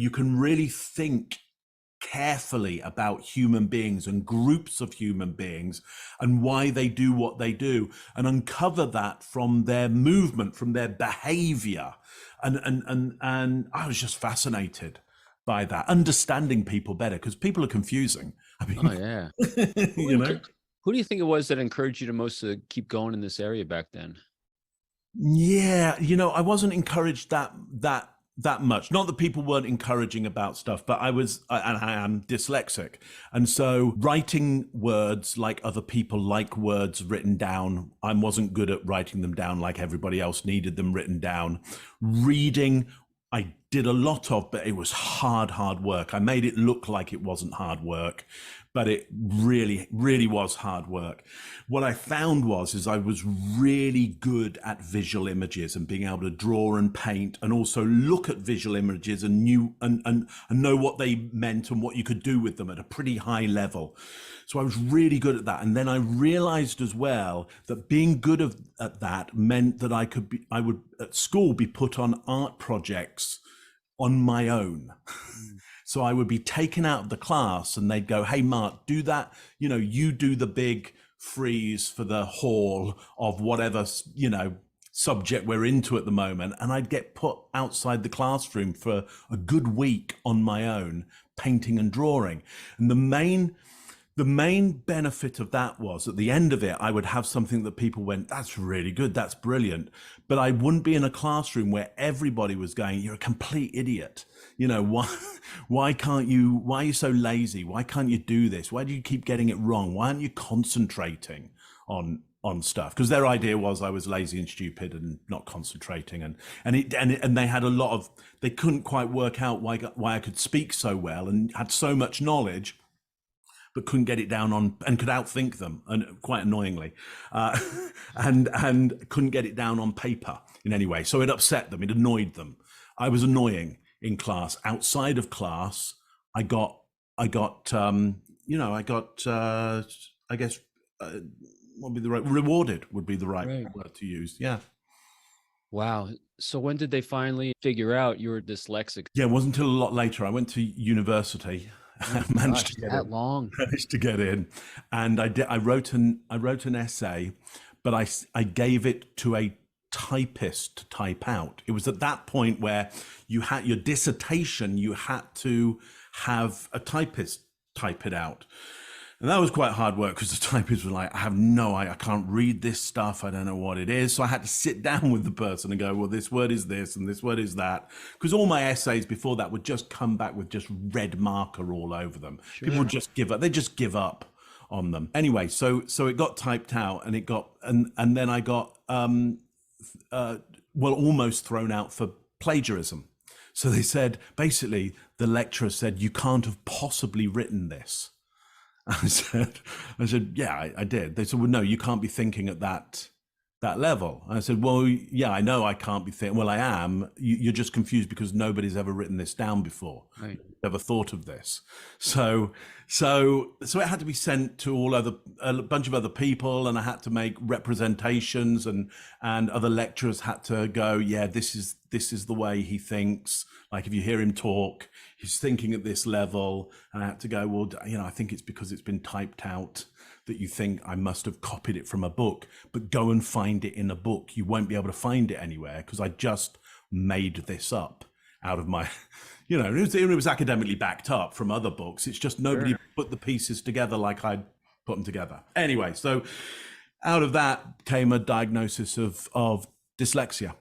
you can really think carefully about human beings and groups of human beings and why they do what they do, and uncover that from their movement, from their behavior. And I was just fascinated by that, understanding people better, because people are confusing. I mean, Oh yeah. you know. Who do you think it was that encouraged you the most to keep going in this area back then? Yeah, I wasn't encouraged that much. Not that people weren't encouraging about stuff, but and I am dyslexic. And so writing words like other people like words written down, I wasn't good at writing them down like everybody else needed them written down. Reading, I did a lot of, but it was hard work. I made it look like it wasn't hard work, but it really, really was hard work. What I found is I was really good at visual images and being able to draw and paint, and also look at visual images and know what they meant and what you could do with them at a pretty high level. So I was really good at that. And then I realized as well that being good at that meant that I would at school be put on art projects on my own. So I would be taken out of the class and they'd go, "Hey, Mark, do that. You do the big frieze for the hall of whatever, subject we're into at the moment." And I'd get put outside the classroom for a good week on my own, painting and drawing. And the main benefit of that was, at the end of it, I would have something that people went, "That's really good, that's brilliant." But I wouldn't be in a classroom where everybody was going, "You're a complete idiot. Why are you so lazy? Why can't you do this? Why do you keep getting it wrong? Why aren't you concentrating on stuff?" Because their idea was I was lazy and stupid and not concentrating, and they had a lot of, they couldn't quite work out why I could speak so well and had so much knowledge, but couldn't get it down on, and could outthink them, and quite annoyingly, and couldn't get it down on paper in any way. So it upset them, it annoyed them. I was annoying in class. Outside of class, I guess, rewarded would be the right word to use. Yeah. Wow. So when did they finally figure out you were dyslexic? Yeah, it wasn't until a lot later. I went to university. Oh, managed gosh, to get that in. long. Managed to get in, and I wrote an essay, but I gave it to a typist to type out. It was at that point where you had your dissertation, you had to have a typist type it out. And that was quite hard work, because the typist was like, I can't read this stuff. I don't know what it is. So I had to sit down with the person and go, "Well, this word is this and this word is that." Because all my essays before that would just come back with just red marker all over them. Sure. People would just give up. They just give up on them. Anyway, so it got typed out, and it got, and then I got, almost thrown out for plagiarism. So they said, basically, the lecturer said, "You can't have possibly written this." I said, "Yeah, I did." They said, "Well, no, you can't be thinking at that level." And I said, "Well, yeah, I know I can't be thinking." "Well, I am. You're just confused because nobody's ever written this down before. Right. Never thought of this." So it had to be sent to a bunch of other people, and I had to make representations, and other lecturers had to go, "Yeah, this is the way he thinks. Like, if you hear him talk, he's thinking at this level." And I had to go, "Well, I think it's because it's been typed out that you think I must have copied it from a book, but go and find it in a book. You won't be able to find it anywhere, because I just made this up out of my," it was academically backed up from other books. It's just nobody put the pieces together like I'd put them together. Anyway, so out of that came a diagnosis of dyslexia.